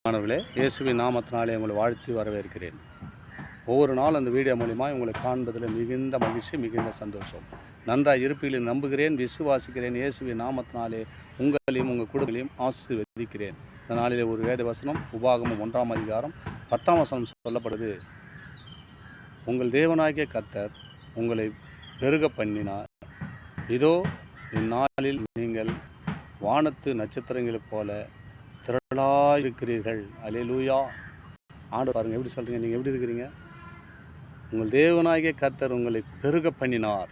மாணவர்களே, இயேசுவின் நாமத்தினாலே உங்களை வாழ்த்தி வரவேற்கிறேன். ஒவ்வொரு நாள் அந்த வீடியோ மூலிமா உங்களை காண்பதில் மிகுந்த மகிழ்ச்சி, மிகுந்த சந்தோஷம். நன்றாக இருப்பீர்கள் நம்புகிறேன், விசுவாசிக்கிறேன். இயேசுவின் நாமத்தினாலே உங்களையும் உங்கள் குடும்பங்களையும் ஆசீர்வதிக்கிறேன். இந்த நாளிலே ஒரு வேத வசனம், உபாகமம் 1ஆம் அதிகாரம் 10ஆம் வசனம் சொல்லப்படுது. உங்கள் தேவனாகிய கர்த்தர் உங்களை பெருக பண்ணினார். இதோ இந்நாளில் நீங்கள் வானத்து நட்சத்திரங்களைப் போல திரளாக இருக்கிறீர்கள். அல்லேலூயா. ஆண்டு பாருங்கள் எப்படி சொல்கிறீங்க, நீங்கள் எப்படி இருக்கிறீங்க? உங்கள் தேவனாகிய கர்த்தர் உங்களை பெருக பண்ணினார்.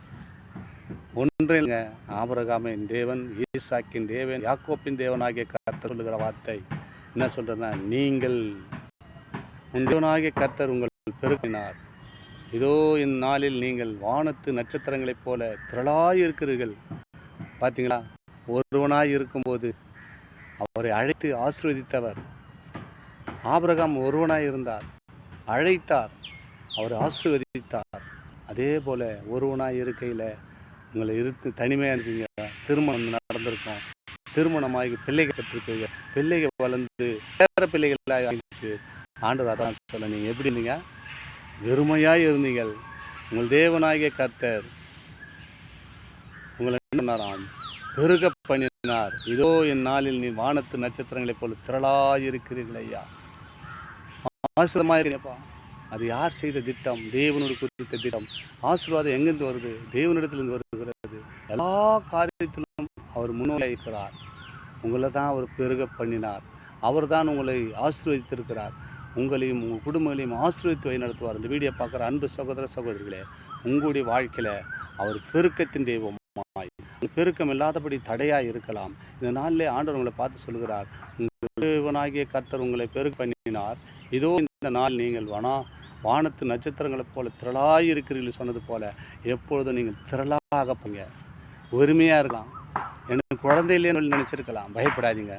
ஒன்றில்ங்க, ஆபிரகாமின் தேவன், ஈசாக்கின் தேவன், யாக்கோப்பின் தேவனாகிய கர்த்தர் சொல்லுகிற வார்த்தை என்ன சொல்கிறேன்னா, நீங்கள் உன் தேவனாகிய கர்த்தர் உங்கள் பெருகினார். இதோ இந்நாளில் நீங்கள் வானத்து நட்சத்திரங்களைப் போல திரளாக இருக்கிறீர்கள். பார்த்தீங்களா, ஒருவனாய் இருக்கும்போது அவரை அழைத்து ஆசீர்வதித்தவர். ஆபிரகாம் ஒருவனாய் இருந்தார், அழைத்தார், அவர் ஆசீர்வதித்தார். அதே போல் ஒருவனாய் இருக்கையில் உங்களை தனிமையாக இருக்கீங்க, திருமணம் நடந்திருக்கும், திருமணமாகி பிள்ளைகள் பெற்றிருப்பீங்க, பிள்ளைகள் வளர்ந்து வேறு பிள்ளைகளாக ஆகிட்டு ஆண்டவர் அதான் சொல்ல, நீங்கள் எப்படி இருந்தீங்க? வெறுமையாக இருந்தீங்கள். உங்கள் தேவனாகிய கர்த்தர் உங்களை என்ன பெருக பண்ணினார். இதோ இந்நாளில் நீ வானத்து நட்சத்திரங்களைப் போல திரளாக இருக்கிறீர்கள் ஐயா. ஆசீர்வாதமாக இருக்கிறப்பா. அது யார் செய்த திட்டம்? தேவனோடு குறித்த திட்டம். ஆசீர்வாதம் எங்கேருந்து வருது? தேவனிடத்திலிருந்து வருகிறது. எல்லா காரியத்திலும் அவர் முன்னோடியாக இருக்கிறார். உங்களை தான் அவர் பெருக பண்ணினார். அவர் தான் உங்களை ஆசீர்வதித்திருக்கிறார். உங்களையும் உங்கள் குடும்பங்களையும் ஆசீர்வதித்து வழி நடத்துவார். இந்த வீடியோ பார்க்குற அன்பு சகோதர சகோதரிகளே, உங்களுடைய வாழ்க்கையில் அவர் பெருக்கத்தின் தெய்வம். பெருக்கம் இல்லாதபடி தடையாக இருக்கலாம். இந்த நாளிலே ஆண்டவர் உங்களை பார்த்து சொல்கிறார், உங்கள் தேவனாகிய கர்த்தர் உங்களை பெருக பண்ணினார். இதோ இந்த நாள் நீங்கள் வானத்து நட்சத்திரங்களைப் போல திரளாக இருக்கிறீர்கள் சொன்னது போல் எப்பொழுதும் நீங்கள் திரளாக போங்க. ஒருமையாக இருக்கலாம். எனக்கு குழந்தை இல்லைன்னு நினச்சிருக்கலாம். பயப்படாதீங்க.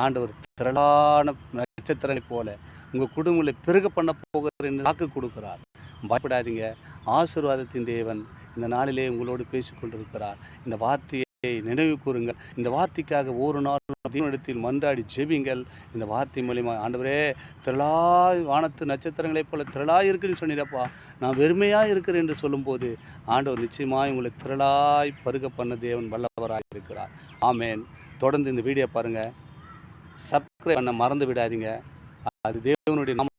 ஆண்டவர் திரளான நட்சத்திரங்களைப் போல உங்கள் குடும்பங்களை பெருக பண்ண போகிற வாக்கு கொடுக்கிறார். பயப்படாதீங்க. ஆசீர்வாதத்தின் தேவன் இந்த நாளிலே உங்களோடு பேசிக்கொண்டிருக்கிறார். இந்த வார்த்தையை நினைவு கூறுங்கள். இந்த வார்த்தைக்காக ஒரு நாள் தேவனிடத்தில் மன்றாடி ஜெபிங்கள். இந்த வார்த்தை மூலிமா, ஆண்டவரே திரளாய் வானத்து நட்சத்திரங்களைப் போல திரளாய் இருக்குன்னு சொன்னீரப்பா, நான் வெறுமையாக இருக்கிறேன் என்று சொல்லும்போது ஆண்டவர் நிச்சயமாய் உங்களை திரளாய் பருக பண்ண தேவன் வல்லவராக இருக்கிறார். ஆமேன். தொடர்ந்து இந்த வீடியோ பாருங்கள். சப்ஸ்கிரைப் பண்ண மறந்து விடாதீங்க. அது தேவனுடைய